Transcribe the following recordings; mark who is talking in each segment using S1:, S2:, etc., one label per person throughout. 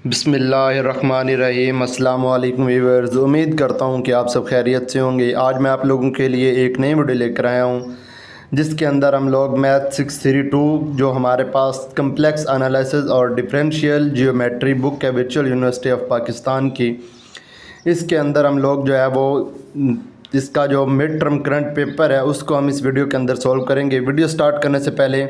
S1: बिस्मिल्लाहिर्रहमानिर्रहीम। अस्सलाम वालेकुम व्यूअर्स, उम्मीद करता हूँ कि आप सब खैरियत से होंगे। आज मैं आप लोगों के लिए एक नई वीडियो लेकर आया हूँ जिसके अंदर हम लोग मैथ 632 जो हमारे पास कम्प्लेक्स एनालिसिस और डिफरेंशियल जियोमेट्री बुक है वर्चुअल यूनिवर्सिटी ऑफ पाकिस्तान की, इसके अंदर हम लोग जो है वो इसका जो मिड टर्म करंट पेपर है उसको हम इस वीडियो के अंदर सॉल्व करेंगे। वीडियो स्टार्ट करने से पहले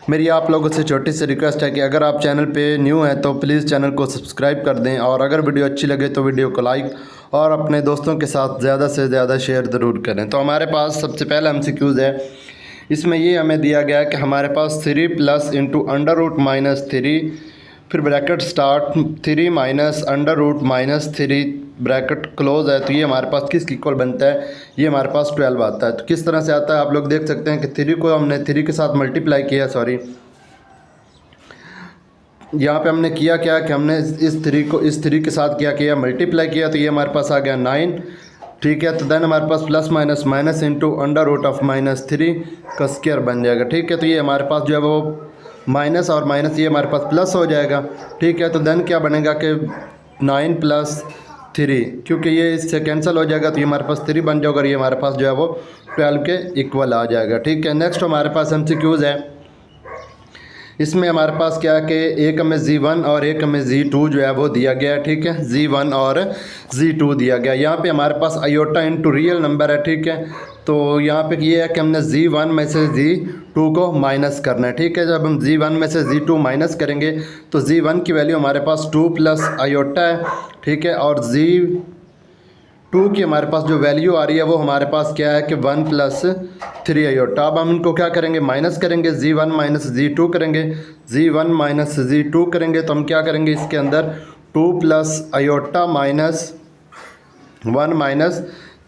S1: मेरी आप लोगों से छोटी सी रिक्वेस्ट है कि अगर आप चैनल पे न्यू हैं तो प्लीज़ चैनल को सब्सक्राइब कर दें, और अगर वीडियो अच्छी लगे तो वीडियो को लाइक और अपने दोस्तों के साथ ज़्यादा से ज़्यादा शेयर ज़रूर करें। तो हमारे पास सबसे पहला MCQs है। इसमें ये हमें दिया गया है कि हमारे पास 3 plus into under root minus 3, फिर bracket start 3 minus under root minus 3 bracket close है, तो ये हमारे पास किसके इक्वल बनता है? ये हमारे पास 12 आता है। तो किस तरह से आता है आप लोग देख सकते हैं कि 3 को हमने 3 के साथ मल्टीप्लाई किया, सॉरी यहाँ पे हमने किया क्या कि हमने इस 3 को इस 3 के साथ किया मल्टीप्लाई किया, तो ये हमारे पास आ गया 9। ठीक है, तो देन हमारे पास plus minus minus into under root of minus 3 का स्क्वायर बन जाएगा। ठीक है, तो ये हमारे पास जो है वो माइनस और माइनस ये हमारे पास प्लस हो जाएगा। ठीक है, तो देन क्या बनेगा कि 9 प्लस 3, क्योंकि ये इससे कैंसिल हो जाएगा तो ये हमारे पास 3 बन जाएगा और ये हमारे पास जो है वो 12 के इक्वल आ जाएगा। ठीक है, नेक्स्ट हमारे पास MCQs है। इसमें हमारे पास क्या है कि एक हमें Z1 और एक हमें Z2 जो है वो दिया गया है। ठीक है, Z1 और Z2 दिया गया। यहाँ पे हमारे पास आयोटा इंटू रियल नंबर है। ठीक है, तो यहाँ पे ये है कि हमने Z1 में से Z2 को माइनस करना है। ठीक है, जब हम Z1 में से Z2 माइनस करेंगे तो Z1 की वैल्यू हमारे पास 2 प्लस आयोटा है। ठीक है, और Z2 की हमारे पास जो वैल्यू आ रही है वो हमारे पास क्या है कि 1 प्लस 3 आयोटा। अब हम इनको क्या करेंगे? माइनस करेंगे, Z1 माइनस Z2 करेंगे। Z1 माइनस Z2 करेंगे तो हम क्या करेंगे? इसके अंदर 2 plus iota minus 1 minus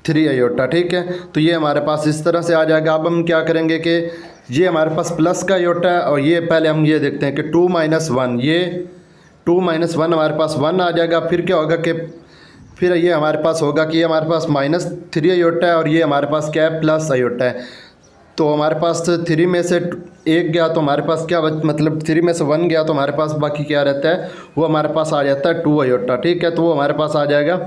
S1: 3 iota. ठीक है, तो ये हमारे पास इस तरह से आ जाएगा। अब हम क्या करेंगे कि ये हमारे पास प्लस का आयोटा है और ये पहले हम ये देखते हैं कि 2 माइनस 1, ये 2 माइनस 1 हमारे पास 1 आ जाएगा। फिर क्या होगा कि फिर ये हमारे पास होगा कि ये हमारे पास माइनस 3 आयोटा है और ये हमारे पास क्या है? प्लस आयोटा है। तो हमारे पास 3 में से 1 गया तो हमारे पास क्या मतलब 3 में से 1 गया तो हमारे पास बाकी क्या रहता है? वो हमारे पास आ जाता है 2 आयोटा। ठीक है, तो वो हमारे पास आ जाएगा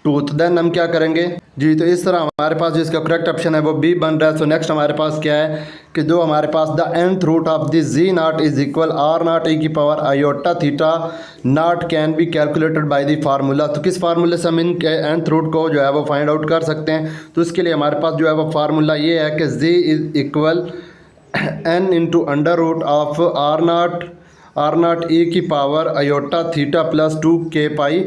S1: 2। तो देन हम क्या करेंगे जी? तो इस तरह हमारे पास जो इसका करेक्ट ऑप्शन है वो B बन रहा है। सो नेक्स्ट हमारे पास क्या है कि जो हमारे पास the nth root of the Z0 is equal R0 e की power iota theta not can be calculated by the formula. तो किस फार्मूले से हम इन nth रूट को जो है वो फाइंड आउट कर सकते हैं? तो इसके लिए हमारे पास जो है वो फार्मूला ये है कि Z is equal n into under root of R0 e की power iota theta plus 2k pi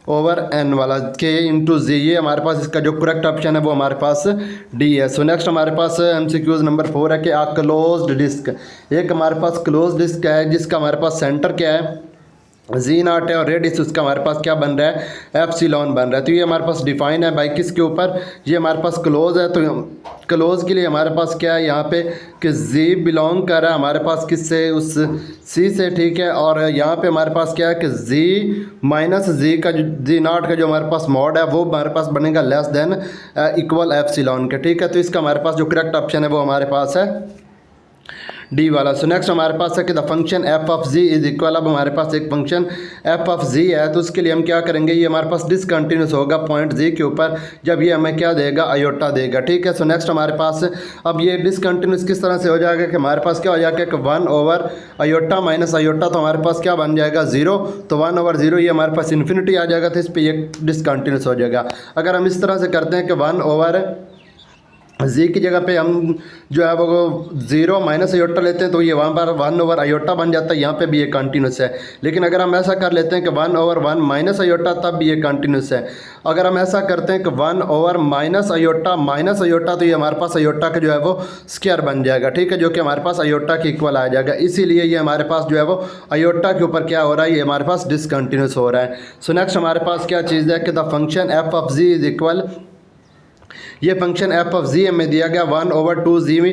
S1: over n वाला k इंटू Z। ये हमारे पास इसका जो करेक्ट ऑप्शन है वो हमारे पास D है। सो नेक्स्ट हमारे पास MCQs नंबर 4 है कि आ क्लोज्ड डिस्क, एक हमारे पास क्लोज डिस्क है जिसका हमारे पास सेंटर क्या है? Z0 है और रेडियस उसका हमारे पास क्या बन रहा है? एप्सिलॉन बन रहा है। तो ये हमारे पास डिफाइन है बाई किसके ऊपर? ये हमारे पास क्लोज है। तो क्लोज के लिए हमारे पास क्या है यहाँ पे कि Z बिलोंग कर रहा है हमारे पास किससे? उस C से। ठीक है, और यहाँ पे हमारे पास क्या है कि Z माइनस Z का जो Z0 का जो हमारे पास मॉड है वो हमारे पास बनेगा लेस देन इक्वल एप्सिलॉन के। ठीक है, तो इसका हमारे पास जो करेक्ट ऑप्शन है वो हमारे पास है D वाला। सो नेक्स्ट हमारे पास है कि the function f of z is equal. अब हमारे पास एक फंक्शन f ऑफ z है तो उसके लिए हम क्या करेंगे? ये हमारे पास डिसकंटिन्यूस होगा पॉइंट z के ऊपर जब ये हमें क्या देगा? आयोटा देगा। ठीक है, सो नेक्स्ट हमारे पास अब ये डिसकंटिन्यूस किस तरह से हो जाएगा कि हमारे पास क्या हो जाएगा कि 1 ओवर आयोटा माइनस आयोटा, तो हमारे पास क्या बन जाएगा? 0। तो 1 ओवर 0 ये हमारे पास इन्फिनिटी आ जाएगा, तो इस पर ये डिसकंटिन्यूस हो जाएगा। अगर हम इस तरह से करते हैं कि 1 ओवर Z की जगह पे हम जो है वो 0 माइनस आयोटा लेते हैं तो ये वहाँ पर 1 ओवर आयोटा बन जाता है, यहाँ पे भी ये कंटिन्यूस है। लेकिन अगर हम ऐसा कर लेते हैं कि 1 ओवर 1 माइनस आयोटा, तब भी ये कंटिन्यूस है। अगर हम ऐसा करते हैं कि 1 ओवर माइनस आयोटा, तो ये हमारे पास आयोटा का जो है वो स्क्वायर बन जाएगा। ठीक है, जो कि हमारे पास आयोटा के इक्वल आ जाएगा। इसीलिए ये हमारे पास जो है वो आयोटा के ऊपर क्या हो रहा है? ये हमारे पास डिसकंटिन्यूस हो रहा है। सो नेक्स्ट हमारे पास क्या चीज़ है कि the function f of z is equal ये फंक्शन एफ ऑफ जी हमें दिया गया 1/2g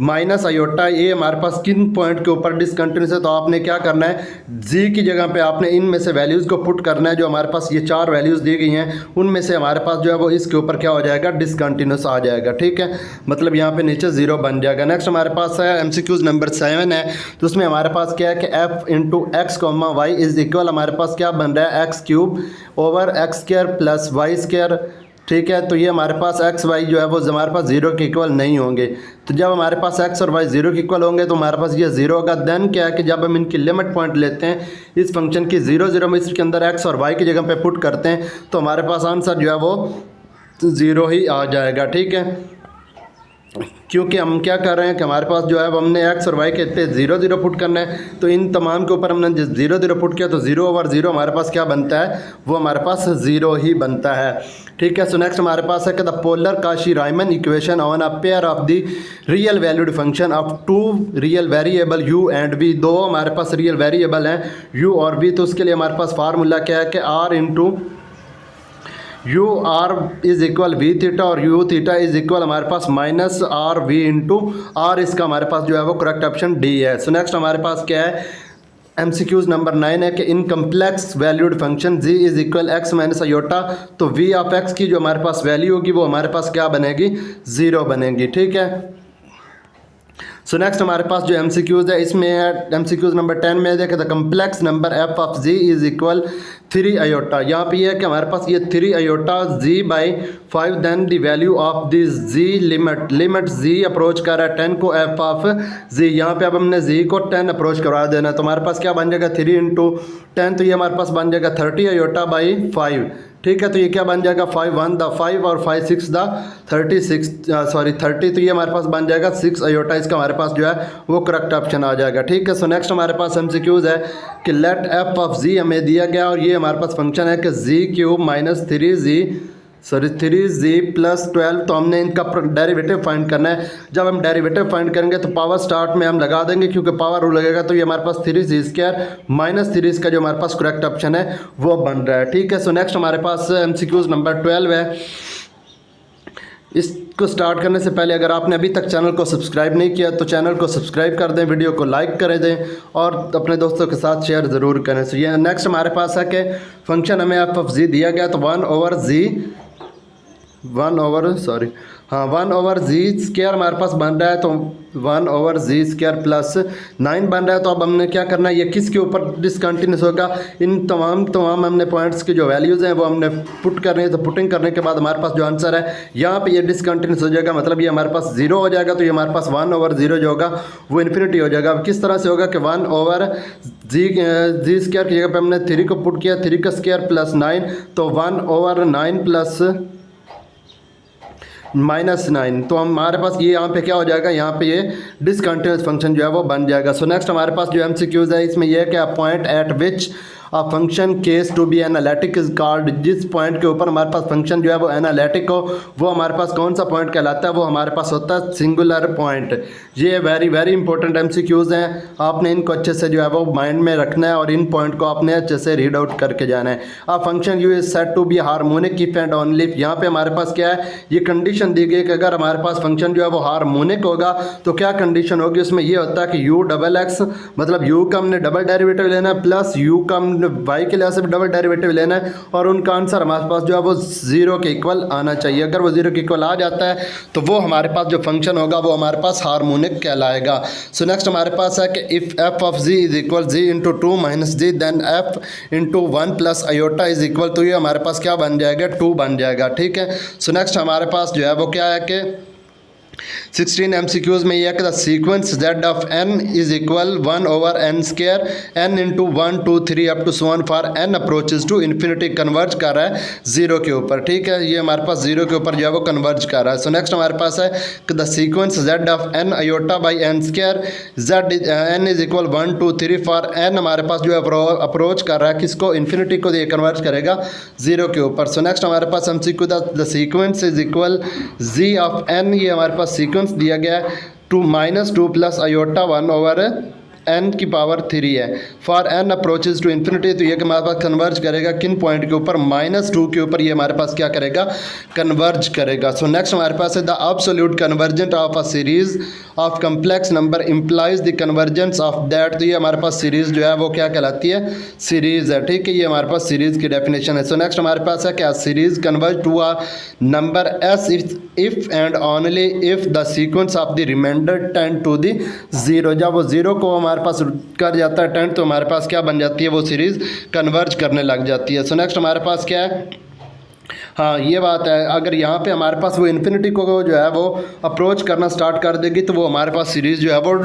S1: माइनस आयोटा, ये हमारे पास किन पॉइंट के ऊपर डिसकंटिन्यूस है। तो आपने क्या करना है, जी की जगह पे आपने इनमें से वैल्यूज़ को पुट करना है। जो हमारे पास ये 4 वैल्यूज़ दी गई हैं उनमें से हमारे पास जो है वो इसके ऊपर क्या हो जाएगा, डिसकंटिन्यूस आ जाएगा। ठीक है, मतलब यहाँ पे नीचे 0 बन जाएगा। नेक्स्ट हमारे पास है MCQs नंबर 7 है, तो उसमें हमारे पास क्या है कि f into X comma Y is equal हमारे पास क्या बन रहा है, x³ over x² plus y²। ठीक है, तो ये हमारे पास x y जो है वो हमारे पास 0 के इक्वल नहीं होंगे। तो जब हमारे पास x और y 0 के इक्वल होंगे तो हमारे पास ये 0 होगा। देन क्या है कि जब हम इनकी लिमिट पॉइंट लेते हैं इस फंक्शन की 0 0 में इसके अंदर x और y की जगह पे पुट करते हैं तो हमारे पास आंसर जो है वो 0 ही आ जाएगा। ठीक है, क्योंकि हम क्या कर रहे हैं कि हमारे पास जो है हमने x और y के पे 0 0 पुट करना है, तो इन तमाम के ऊपर हमने 0 0 पुट किया तो 0/0 हमारे पास क्या बनता है, वो हमारे पास 0 ही बनता है। ठीक है, सो नेक्स्ट हमारे पास है कि the polar Kashi Riemann equation on a pair of the real valued function of 2 real variable u and v। दो हमारे पास रियल वेरिएबल हैं u और v, तो उसके लिए हमारे पास फार्मूला क्या है कि r into u R is equal V theta और यू थीटा इज इक्वल हमारे पास minus R V into R. इसका हमारे पास जो है वो करेक्ट ऑप्शन डी है। सो नेक्स्ट हमारे पास क्या है, MCQs नंबर 9 है कि in complex valued function g is equal X minus iota, तो v ऑफ x की जो हमारे पास वैल्यू होगी वो हमारे पास क्या बनेगी, 0 बनेगी। ठीक है, सो नेक्स्ट हमारे पास जो MCQs है इसमें है MCQs नंबर 10 में देखें the complex number f of g is equal 3 iota. यहाँ पे है कि हमारे पास ये 3 iota g/5 then the value of this g limit g approach कर रहा है 10 को f ऑफ g। यहाँ पे अब हमने g को 10 अप्रोच करवा देना, तो हमारे पास क्या बन जाएगा 3 इंटू 10, तो ये हमारे पास बन जाएगा 30 आयोटा/5। ठीक है, तो ये क्या बन जाएगा 5 1 द 5 और 5 6 द 30, तो ये हमारे पास बन जाएगा 6 आयोटा। इसका हमारे पास जो है वो करेक्ट ऑप्शन आ जाएगा। ठीक है, सो नेक्स्ट हमारे पास MCQs है कि लेट f ऑफ g हमें दिया गया और ये हमारे पास फंक्शन है कि g³ माइनस 3g प्लस 12, तो हमने इनका डेरिवेटिव फाइंड करना है। जब हम डेरिवेटिव फाइंड करेंगे तो पावर स्टार्ट में हम लगा देंगे, क्योंकि पावर रूल लगेगा, तो ये हमारे पास 3g² माइनस 3 इसका जो हमारे पास करेक्ट ऑप्शन है वो बन रहा है। ठीक है, सो नेक्स्ट हमारे पास MCQs नंबर 12 है। इसको स्टार्ट करने से पहले अगर आपने अभी तक चैनल को सब्सक्राइब नहीं किया तो चैनल को सब्सक्राइब कर दें, वीडियो को लाइक कर दें और अपने दोस्तों के साथ शेयर ज़रूर करें। सो ये नेक्स्ट हमारे पास है कि फंक्शन हमें f ऑफ g दिया गया, तो 1/z² हमारे पास बन रहा है, तो 1/z² प्लस 9 बन रहा है। तो अब हमने क्या करना है, ये किसके ऊपर डिसकंटिन्यूस होगा, इन तमाम हमने पॉइंट्स की जो वैल्यूज़ हैं वो हमने पुट करनी है। तो पुटिंग करने के बाद हमारे पास जो आंसर है यहाँ पे ये डिसकंटिन्यूस हो जाएगा, मतलब ये हमारे पास 0 हो जाएगा, तो ये हमारे पास 1/0 जो होगा वो इन्फिनिटी हो जाएगा। अब किस तरह से होगा कि 1/z² की जगह पे हमने 3 को पुट किया, 3 का स्क्वायर प्लस 9, तो 1/9 प्लस -9, तो हमारे पास ये यहाँ पे क्या हो जाएगा, यहाँ पे ये डिसकंटिन्यूस फंक्शन जो है वो बन जाएगा। सो नेक्स्ट हमारे पास जो MCQs है इसमें यह है कि a point at which a function case to be analytic is called. जिस पॉइंट के ऊपर हमारे पास फंक्शन जो है वो एनालिटिक हो, वो हमारे पास कौन सा पॉइंट कहलाता है, वो हमारे पास होता है सिंगुलर पॉइंट। ये वेरी इंपॉर्टेंट MCQs हैं, आपने इनको अच्छे से जो है वो माइंड में रखना है और इन पॉइंट को आपने अच्छे से रीड आउट करके जाना है। A function U is set to be harmonic if and only if. यहाँ पे हमारे पास क्या है, ये कंडीशन दी गई कि अगर हमारे पास फंक्शन जो है वो हार्मोनिक होगा तो क्या कंडीशन होगी, उसमें ये होता है कि u�XX मतलब u का हमने डबल डेरिवेटिव लेना है प्लस u का हमने y के लिहाज से डबल डेरिवेटिव लेना है और उनका आंसर हमारे पास जो है वो 0 के इक्वल आना चाहिए। अगर वो 0 के इक्वल आ जाता है तो वो हमारे पास जो फंक्शन होगा वो हमारे पास हार्मोनिक कहलाएगा। सो नेक्स्ट हमारे पास है कि if f of g is equal g into 2 minus g then f into 1 plus iota is equal, तो ये हमारे पास क्या बन जाएगा, 2 बन जाएगा। ठीक है, सो नेक्स्ट हमारे पास जो है वो क्या है कि 16 MCQs में यह है कि the sequence z of n is equal 1/n² n into 1 2 3 up to so on for n approaches to infinity converge कर रहा है 0 के ऊपर। ठीक है, ये हमारे पास 0 के ऊपर जो है वो कन्वर्ज कर रहा है। सो नेक्स्ट हमारे पास है कि the sequence z of n iota by n² z n is equal 1 2 3 for n हमारे पास जो है अप्रोच कर रहा है किसको, इन्फिनिटी को, ये कन्वर्ज करेगा 0 के ऊपर। सो नेक्स्ट हमारे पास MCQ the sequence is equal z of n, ये हमारे पास सीक्वेंस दिया गया है 2 - 2 प्लस आयोटा 1/n n की पावर 3 है। For n approaches to infinity, तो ये कि हमारे पास कन्वर्ज करेगा किन पॉइंट के ऊपर, -2 के ऊपर ये हमारे पास क्या करेगा, कन्वर्ज करेगा। सो नेक्स्ट हमारे पास है the absolute convergent of a series of complex number implies the convergence of that. तो ये हमारे पास सीरीज जो है वो क्या कहलाती है, सीरीज है, ठीक है। ये हमारे पास सीरीज की डेफिनेशन है। सो नेक्स्ट हमारे पास है क्या, series converge to a number S if and only if the sequence of the reminder tend to the 0। जब वो 0 को हमारे पास कर जाता है टेंड, तो हमारे पास क्या बन जाती है, वो सीरीज कन्वर्ज करने लग जाती है। सो नेक्स्ट हमारे पास क्या है, हाँ ये बात है, अगर यहाँ पे हमारे पास वो इन्फिनिटी को जो है वो अप्रोच करना स्टार्ट कर देगी, तो वो हमारे पास सीरीज़ जो है वो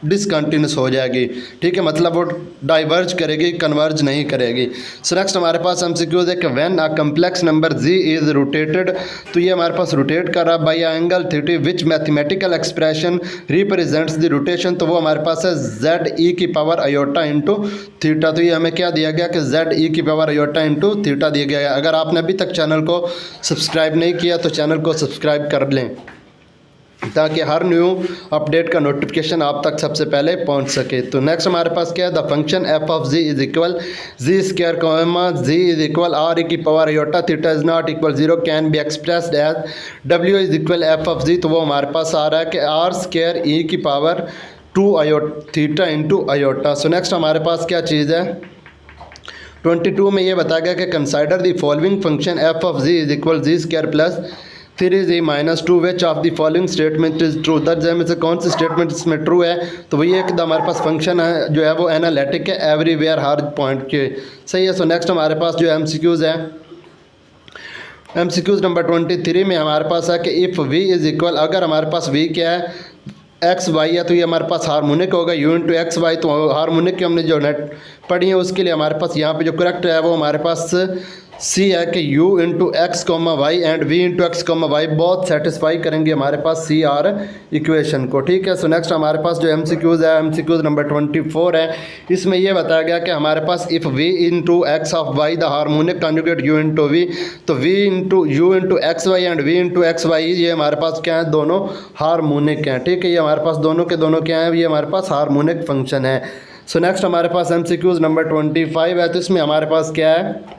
S1: डिसकंटिन्यूस हो जाएगी, ठीक है, मतलब वो डाइवर्ज करेगी, कन्वर्ज नहीं करेगी। सो नेक्स्ट हमारे पास एमसीक्यूज है कि when a complex number Z is rotated, तो ये हमारे पास रोटेट कर रहा by angle theta which mathematical expression represents the rotation, तो वो हमारे पास है जेड ई की पावर आयोटा इंटू थीटा। तो ये हमें क्या दिया गया कि जेड ई की पावर आयोटा इंटू थीटा दिया गया है। अगर आपने अभी तक चैनल को सब्सक्राइब नहीं किया तो चैनल को सब्सक्राइब कर लें, ताकि हर न्यू अपडेट का नोटिफिकेशन आप तक सबसे पहले पहुंच सके। तो नेक्स्ट हमारे पास क्या है, the function F of ji is equal ji square comma G is equal R E की power iota theta is not equal 0 can be expressed as W is equal F of G. तो वो हमारे पास आ रहा है कि are square ई की power 2 theta into iota. So next हमारे पास क्या चीज़ है, 22 में ये बताया गया कि consider the following function F of ji is equal ji square plus 3z -2 which of the following statement is true. दर्ज में से कौन सी स्टेटमेंट इसमें ट्रू है, तो वही एक हमारे पास फंक्शन है जो है वो एनालिटिक है, एवरीवेयर हर पॉइंट के, सही है। सो नेक्स्ट हमारे पास जो एमसीक्यूज़ है, एमसीक्यूज़ नंबर 23 में हमारे पास है कि इफ़ v इज़ इक्वल, अगर हमारे पास v क्या है, एक्स वाई है, तो ये हमारे पास हार्मोनिक होगा u इंटू एक्स वाई। तो हार्मोनिक की हमने जो नेट पढ़ी है उसके लिए हमारे पास यहाँ पे जो करेक्ट है वो हमारे पास सी है कि u into X comma Y and v into X comma Y बहुत सेटिस्फाई करेंगे हमारे पास सी आर इक्वेशन को, ठीक है। सो नेक्स्ट हमारे पास जो एमसीक्यूज़ है, एमसीक्यूज़ नंबर 24 है, इसमें यह बताया गया कि हमारे पास if v into X of Y the harmonic conjugate u into V, तो v into U into X Y and v into X Y ये हमारे पास क्या है, दोनों हार्मोनिक हैं, ठीक है। ये हमारे पास दोनों के दोनों क्या हैं, ये हमारे पास हार्मोनिक फंक्शन है। सो नेक्स्ट हमारे पास एमसीक्यूज़ नंबर 25 है, तो इसमें हमारे पास क्या है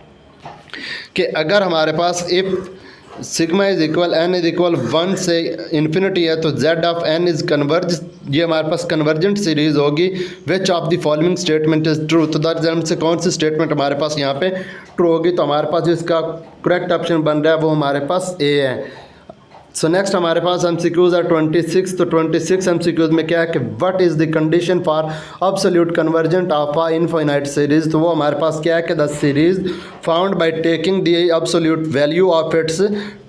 S1: कि अगर हमारे पास if sigma is equal N is equal 1 से इन्फिनिटी है, तो Z of N is converge, ये हमारे पास कन्वर्जेंट सीरीज़ होगी which of the following statement is true. तो दर्ज से कौन सी स्टेटमेंट हमारे पास यहाँ पे ट्रू होगी, तो हमारे पास जो इसका करेक्ट ऑप्शन बन रहा है वो हमारे पास ए है। सो नेक्स्ट हमारे पास एमसीक्यूज़ है 26। तो 26 एमसीक्यूज़ में क्या है कि what is the condition for absolute convergent of a infinite series. तो वो हमारे पास क्या है कि the series found by taking the absolute value of its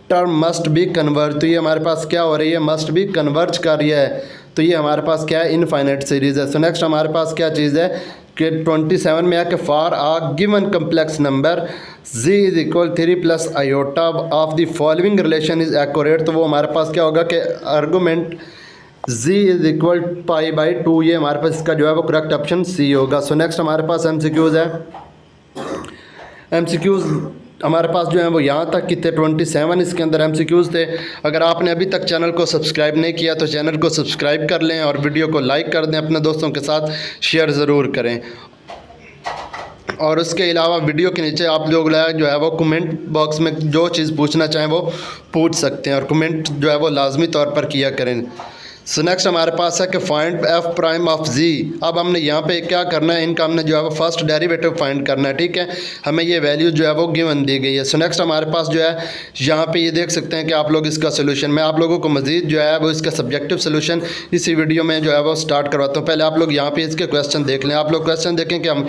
S1: term must be converge. तो ये हमारे पास क्या हो रही है, मस्ट बी कन्वर्ज कर रही है, तो ये हमारे पास क्या है, इनफाइनाइट सीरीज़ है। सो नेक्स्ट हमारे पास क्या चीज़ है कि 27 में है कि for uh given complex number z is equal 3 plus iota of the following relation is accurate. तो वो हमारे पास क्या होगा कि आर्गूमेंट z इज इक्वल π/2, ये हमारे पास इसका जो है वो करेक्ट ऑप्शन सी होगा। सो नेक्स्ट हमारे पास एमसीक्यूज़ है, एमसीक्यूज़ हमारे पास जो है वो यहाँ तक कि थे 27 इसके अंदर एमसीक्यूज़ थे। अगर आपने अभी तक चैनल को सब्सक्राइब नहीं किया तो चैनल को सब्सक्राइब कर लें और वीडियो को लाइक कर दें, अपने दोस्तों के साथ शेयर ज़रूर करें। और उसके अलावा वीडियो के नीचे आप लोग जो है वो कमेंट बॉक्स में जो चीज़ पूछना चाहें वो पूछ सकते हैं, और कमेंट जो है वो लाजमी तौर पर किया करें। सो नेक्स्ट हमारे पास है कि फाइंड एफ प्राइम ऑफ जी। अब हमने यहाँ पे क्या करना है, इनका हमने जो है वो फर्स्ट डेरिवेटिव फाइंड करना है, ठीक है। हमें ये वैल्यू जो है वो गिवन दी गई है। सो नेक्स्ट हमारे पास जो है यहाँ पे ये देख सकते हैं कि आप लोग इसका सोल्यूशन, मैं आप लोगों को मज़ीद जो है वो इसका सब्जेक्टिव सोल्यूशन इसी वीडियो में जो है वो स्टार्ट करवाता हूँ। पहले आप लोग यहाँ पर इसके क्वेश्चन देख लें। आप लोग क्वेश्चन देखें कि हम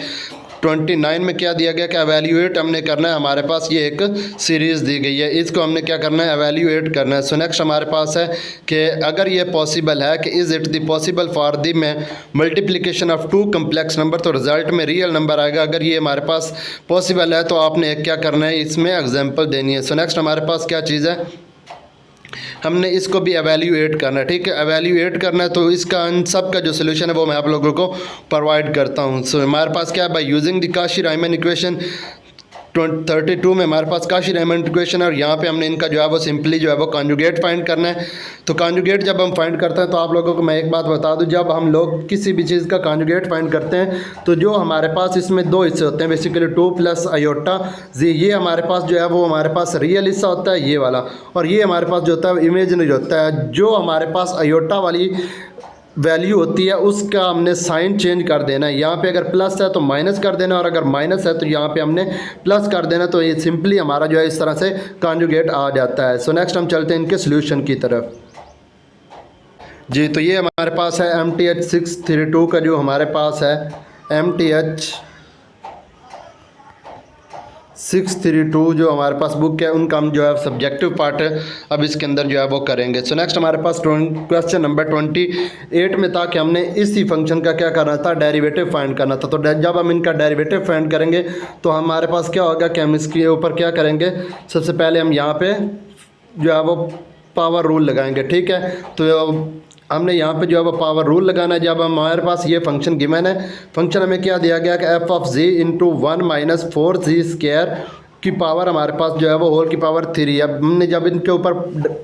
S1: 29 में क्या दिया गया कि एवेल्यूएट हमने करना है, हमारे पास ये एक सीरीज़ दी गई है, इसको हमने क्या करना है, एवेल्यूएट करना है। सो नेक्स्ट हमारे पास है कि अगर ये पॉसिबल है कि is it the possible for the में मल्टीप्लिकेशन ऑफ 2 कम्प्लेक्स नंबर, तो रिजल्ट में रियल नंबर आएगा। अगर ये हमारे पास पॉसिबल है तो आपने क्या करना है, इसमें एग्जाम्पल देनी है। सो नेक्स्ट हमारे पास क्या चीज़ है, हमने इसको भी एवेल्यूएट करना है, ठीक है। एवेल्यूएट करना है तो इसका इन सब का जो सोल्यूशन है वो मैं आप लोगों को प्रोवाइड करता हूँ। सो हमारे पास क्या है, by using the Kashi Riemann equation 32 में हमारे पास काशी रीमन इक्वेशन है और यहाँ पे हमने इनका जो है वो सिंपली जो है वो कॉन्जुगेट फाइंड करना है। तो कॉन्जुगेट जब हम फाइंड करते हैं तो आप लोगों को मैं एक बात बता दूं, जब हम लोग किसी भी चीज़ का कॉन्जुगेट फाइंड करते हैं तो जो हमारे पास इसमें दो हिस्से होते हैं बेसिकली 2 प्लस आयोटा जी, ये हमारे पास जो है वो हमारे पास रियल हिस्सा होता है ये वाला, और ये हमारे पास जो होता है इमेजिनरी होता है। जो हमारे पास आयोटा वाली वैल्यू होती है उसका हमने साइन चेंज कर देना है। यहाँ पे अगर प्लस है तो माइनस कर देना, और अगर माइनस है तो यहाँ पे हमने प्लस कर देना। तो ये सिंपली हमारा जो है इस तरह से कॉन्जुगेट आ जाता है। सो नेक्स्ट हम चलते हैं इनके सोल्यूशन की तरफ जी। तो ये हमारे पास है MTH632 का जो हमारे पास है MTH632 जो हमारे पास बुक है उनका हम जो है सब्जेक्टिव पार्ट है अब इसके अंदर जो है वो करेंगे। सो नेक्स्ट हमारे पास क्वेश्चन नंबर 28 में था कि हमने इसी फंक्शन का क्या करना था, डेरिवेटिव फाइंड करना था। तो जब हम इनका डेरिवेटिव फाइंड करेंगे तो हमारे पास क्या होगा कि हम इसके ऊपर क्या करेंगे, सबसे पहले हम यहाँ पे जो है वो पावर रूल लगाएंगे, ठीक है। तो हमने यहाँ पे जो है वो पावर रूल लगाना है। जब हमारे पास ये फंक्शन गिवन है, फंक्शन हमें क्या दिया गया कि F of Z into 1 minus 4g square की पावर हमारे पास जो है वो होल की पावर 3। अब हमने जब इनके ऊपर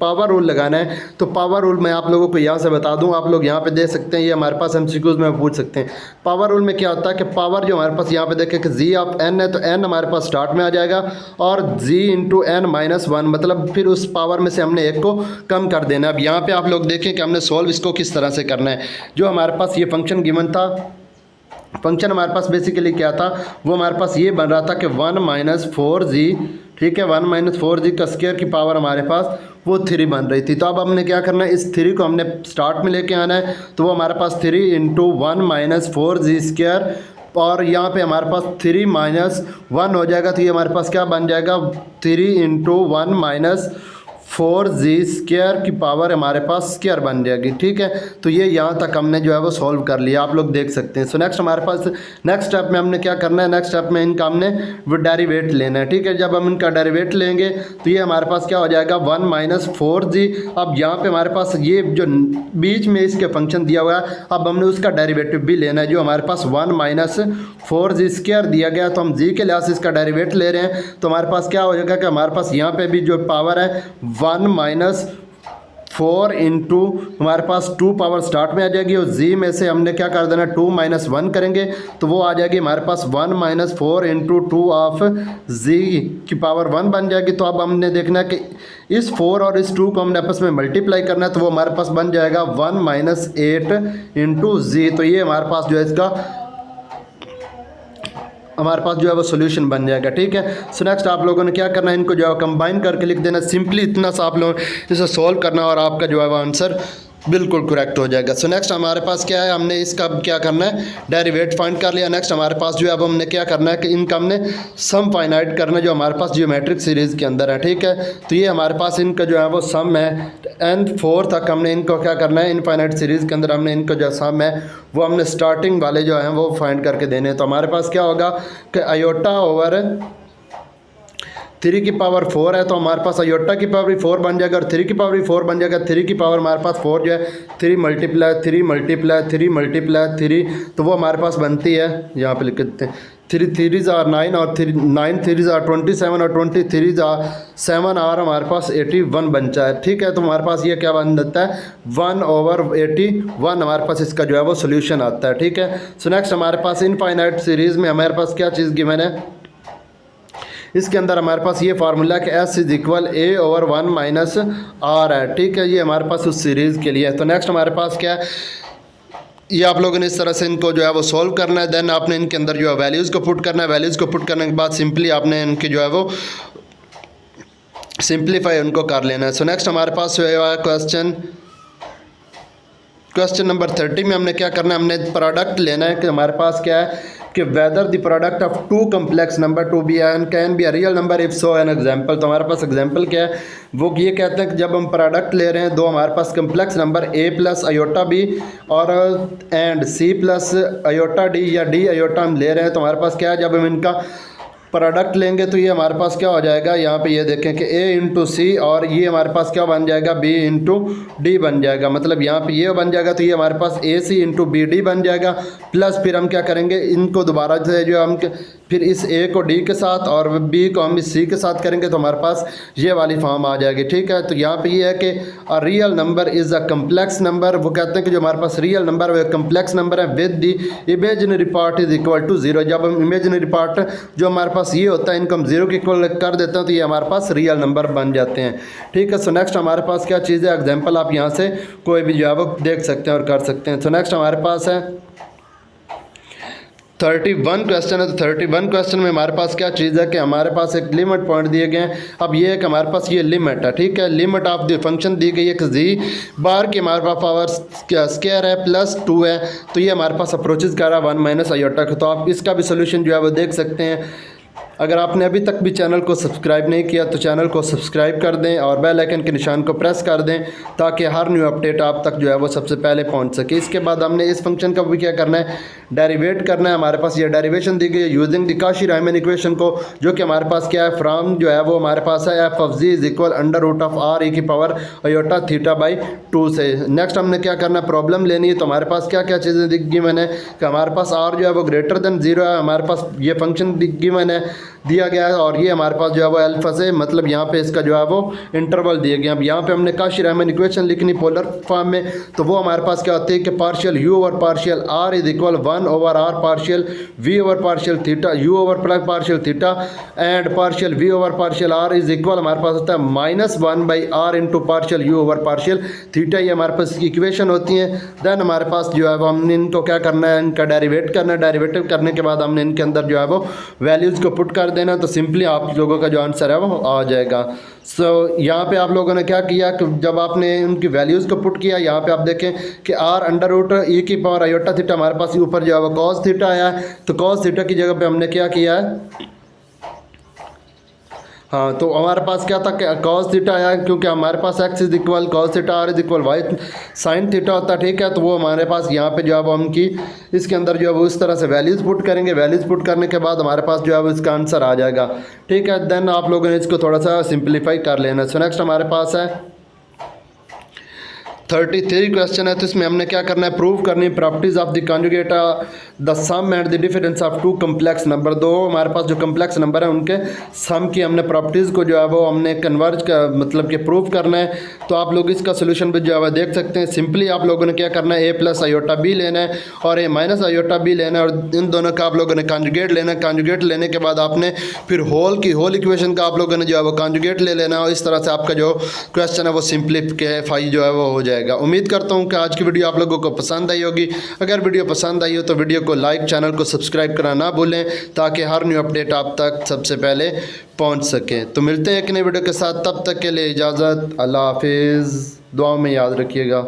S1: पावर रूल लगाना है तो पावर रूल मैं आप लोगों को यहाँ से बता दूँ, आप लोग यहाँ पे दे सकते हैं, ये हमारे पास MCQs में पूछ सकते हैं। पावर रूल में क्या होता है कि पावर जो हमारे पास यहाँ पे देखें कि जी ऑफ n है तो n हमारे पास स्टार्ट में आ जाएगा और g इंटू n माइनस 1, मतलब फिर उस पावर में से हमने एक को कम कर देना है। अब यहाँ पर आप लोग देखें कि हमने सॉल्व इसको किस तरह से करना है। जो हमारे पास ये फंक्शन गिवन था, फंक्शन हमारे पास बेसिकली क्या था, वो हमारे पास ये बन रहा था कि 1 माइनस 4g, ठीक है, 1 माइनस 4g का स्क्वायर की पावर हमारे पास वो 3 बन रही थी। तो अब हमने क्या करना है, इस 3 को हमने स्टार्ट में लेके आना है। तो वो हमारे पास 3 इंटू 1 माइनस 4g स्क्वायर, और यहाँ पे हमारे पास 3 माइनस 1 हो जाएगा। तो ये हमारे पास क्या बन जाएगा, 3 इंटू 1 माइनस 4g स्क्वायर की पावर हमारे पास स्क्वायर बन जाएगी, ठीक है। तो ये यहाँ तक हमने जो है वो सॉल्व कर लिया, आप लोग देख सकते हैं। सो नेक्स्ट हमारे पास नेक्स्ट स्टेप में हमने क्या करना है, नेक्स्ट स्टेप में इनका हमने वो डेरिवेट लेना है, ठीक है। जब हम इनका डेरिवेट लेंगे तो ये हमारे पास क्या हो जाएगा 1 माइनस 4g। अब यहाँ पे हमारे पास ये जो बीच में इसके फंक्शन दिया हुआ है, अब हमने उसका डेरिवेटिव भी लेना है जो हमारे पास 1 माइनस 4g स्क्वायर दिया गया। तो हम जी के लिहाज से इसका डेरिवेट ले रहे हैं। तो हमारे पास क्या हो जाएगा कि हमारे पास यहाँ पे भी जो पावर है 1 माइनस 4 इंटू हमारे पास 2 पावर स्टार्ट में आ जाएगी, और जी में से हमने क्या कर देना 2 माइनस 1 करेंगे तो वो आ जाएगी हमारे पास 1 माइनस 4 इंटू 2 ऑफ जी की पावर 1 बन जाएगी। तो अब हमने देखना है कि इस 4 और इस 2 को हमने आपस में मल्टीप्लाई करना है। तो वो हमारे पास बन जाएगा 1 माइनस 8 इंटू जी। तो ये हमारे पास जो है इसका हमारे पास जो है वो सोल्यूशन बन जाएगा, ठीक है। सो नेक्स्ट आप लोगों ने क्या करना है, इनको जो है कंबाइन करके लिख देना, सिंपली इतना सा आप लोग इसे सॉल्व करना और आपका जो है वो आंसर बिल्कुल करेक्ट हो जाएगा। सो नेक्स्ट हमारे पास क्या है, हमने इसका क्या करना है, डेरिवेट फाइंड कर लिया। नेक्स्ट हमारे पास जो है अब हमने क्या करना है कि इनका हमने सम फाइनाइट करना है जो हमारे पास जियोमेट्रिक सीरीज़ के अंदर है, ठीक है। तो ये हमारे पास इनका जो है वो सम है n4 तक हमने इनको क्या करना है, इनफाइनाइट सीरीज़ के अंदर हमने इनको जो सम है वो हमने स्टार्टिंग वाले जो हैं वो फाइंड करके देने हैं। तो हमारे पास क्या होगा कि आयोटा ओवर 3 की पावर 4 है, तो हमारे पास आयोटा की पावर भी 4 बन जाएगा और 3 की पावर भी 4 बन जाएगा। 3 की पावर हमारे पास 4 जो है 3 मल्टीप्लाई 3 मल्टीप्लाई 3 मल्टीप्लाई 3, तो वो हमारे पास बनती है, यहाँ पे लिख देते हैं 3 3 are 9 और 9 3 are 27 और 23 are 7 और हमारे पास 81 बनता है, ठीक है। तो हमारे पास ये क्या बन जाता है 1/81 हमारे पास इसका जो है वो सोल्यूशन आता है, ठीक है। सो नेक्स्ट हमारे पास इनफाइनाइट सीरीज़ में हमारे पास क्या चीज़ गिवन है, इसके अंदर हमारे पास ये फार्मूला कि S is equal A/1 minus R है, ठीक है। ये हमारे पास उस सीरीज़ के लिए है। तो नेक्स्ट हमारे पास क्या है, ये आप लोगों ने इस तरह से इनको जो है वो सॉल्व करना है। देन आपने इनके अंदर जो है वैल्यूज़ को पुट करना है। वैल्यूज़ को पुट करने के बाद सिंपली आपने इनके जो है वो सिंप्लीफाई उनको कर लेना है। सो नेक्स्ट हमारे पास जो है क्वेश्चन नंबर 30 में हमने क्या करना है, हमने प्रोडक्ट लेना है कि हमारे पास क्या है कि whether the product of 2 complex number to be and can be a real number if so an example. तो हमारे पास एग्जांपल क्या है, वो ये कहते हैं कि जब हम प्रोडक्ट ले रहे हैं दो हमारे पास complex number a plus iota b और and c plus iota d या d आयोटा हम ले रहे हैं, तो हमारे पास क्या है, जब हम इनका प्रोडक्ट लेंगे तो ये हमारे पास क्या हो जाएगा, यहाँ पे ये देखें कि a इंटू सी और ये हमारे पास क्या बन जाएगा, b इंटू डी बन जाएगा। मतलब यहाँ पे ये बन जाएगा तो ये हमारे पास ए सी इंटू बी डी बन जाएगा। प्लस फिर हम क्या करेंगे, इनको दोबारा से जो हम फिर इस a को d के साथ और b को हम इस c के साथ करेंगे तो हमारे पास ये वाली फॉर्म आ जाएगी। ठीक है, तो यहाँ पे ये है कि अ real number is a complex number. वो कहते हैं कि जो हमारे पास रियल नंबर है वो कम्प्लेक्स नंबर है with the imaginary part is equal to zero. जब हम इमेजिनरी पार्ट जो हमारे पास ये होता है इनको हम ज़ीरो के इक्वल कर देते हैं तो ये हमारे पास रियल नंबर बन जाते हैं। ठीक है, सो नेक्स्ट हमारे पास क्या चीज़ है, एग्जाम्पल आप यहाँ से कोई भी जो है वो देख सकते हैं और कर सकते हैं। सो नेक्स्ट हमारे पास है 31 क्वेश्चन है। तो 31 क्वेश्चन में हमारे पास क्या चीज़ है कि हमारे पास एक लिमिट पॉइंट दिए गए हैं। अब ये है कि हमारे पास ये लिमिट है। ठीक है, लिमिट ऑफ द फंक्शन दी गई है कि जी बार की हमारे पास पावर स्क्वायर है प्लस 2 है। तो ये हमारे पास अप्रोचेज कर रहा है 1 माइनस आयोटा। तो आप इसका भी सोल्यूशन जो है वो देख सकते हैं। अगर आपने अभी तक भी चैनल को सब्सक्राइब नहीं किया तो चैनल को सब्सक्राइब कर दें और बेल आइकन के निशान को प्रेस कर दें ताकि हर न्यू अपडेट आप तक जो है वो सबसे पहले पहुंच सके। इसके बाद हमने इस फंक्शन का भी क्या करना है, डेरिवेट करना है। हमारे पास ये डेरिवेशन दी गई है यूजिंग द काशी-रायमन इक्वेशन को, जो कि हमारे पास क्या है, फ्रॉम जो है वो हमारे पास है F of ji is equal under root of R E की पावर आयोटा थीटा बाई 2 से। नेक्स्ट हमने क्या करना है, प्रॉब्लम लेनी है। तो हमारे पास क्या क्या चीज़ें दिख गई मैंने कि हमारे पास आर जो है वो ग्रेटर देन जीरो है। हमारे पास ये फंक्शन दिख गई मैंने दिया गया है और ये हमारे पास जो है वो अल्फा से मतलब यहाँ पे इसका जो है वो इंटरवल दिए गए। अब यहाँ पे हमने काशी-रायमन इक्वेशन लिखनी पोलर फॉर्म में, तो वो हमारे पास क्या होती है कि partial U over partial R is equal 1 over R partial V over partial theta U over plus partial theta and partial V over partial R is equal हमारे पास होता है -1 by R into partial U over partial theta. ये हमारे पास equation होती हैं। Then हमारे पास जो है वो हमने इनको क्या करना है, इनका डेरिवेट करना है। डेरिवेटिव करने के बाद हमने इनके अंदर जो है वो वैल्यूज़ को पुट कर देना, तो सिंपली आप लोगों का जो आंसर है वो आ जाएगा। सो यहाँ पे आप लोगों ने क्या किया कि जब आपने उनकी वैल्यूज़ को पुट किया, यहाँ पे आप देखें कि आर अंडर रूट ई की पावर आयोटा थीटा हमारे पास ऊपर जो है वो कॉस थीटा आया है। तो कॉस थीटा की जगह पे हमने क्या किया है, हाँ, तो हमारे पास क्या था कि कॉस थीटा आया क्योंकि हमारे पास X is equal cos theta R is equal Y sine theta होता है। ठीक है, तो वो हमारे पास यहाँ पे जो है वो हम की इसके अंदर जो है वो इस तरह से वैल्यूज़ पुट करेंगे। वैल्यूज़ पुट करने के बाद हमारे पास जो है वो इसका आंसर आ जाएगा। ठीक है, देन आप लोगों ने इसको थोड़ा सा सिंप्लीफाई कर लेना। सो नेक्स्ट हमारे पास है 33 क्वेश्चन है। तो इसमें हमने क्या करना है, प्रूव करनी है properties of the conjugate the sum and the difference of two complex number. दो हमारे पास जो कम्प्लेक्स नंबर है उनके सम की हमने प्रॉपर्टीज़ को जो है वो हमने कन्वर्ज का मतलब कि प्रूव करना है। तो आप लोग इसका सोल्यूशन भी जो है वो देख सकते हैं। सिंपली आप लोगों ने क्या करना है, ए प्लस आयोटा बी लेना है और ए माइनस आयोटा बी लेना है और इन दोनों का आप लोगों ने कॉन्जुगेट लेना है। कॉन्जुगेट लेने के बाद आपने फिर होल इक्वेशन का आप लोगों ने जो है वो कॉन्जुगेट ले लेना है और इस तरह से आपका जो क्वेश्चन है वो सिंप्लीफाई जो है वो हो जाएगा। उम्मीद करता हूँ कि आज की वीडियो आप लोगों को पसंद आई होगी। अगर वीडियो पसंद आई हो तो वीडियो को लाइक, चैनल को सब्सक्राइब करना ना भूलें ताकि हर न्यू अपडेट आप तक सबसे पहले पहुँच सके। तो मिलते हैं एक नई वीडियो के साथ, तब तक के लिए इजाज़त, अल्लाह हाफिज़, दुआ में याद रखिएगा।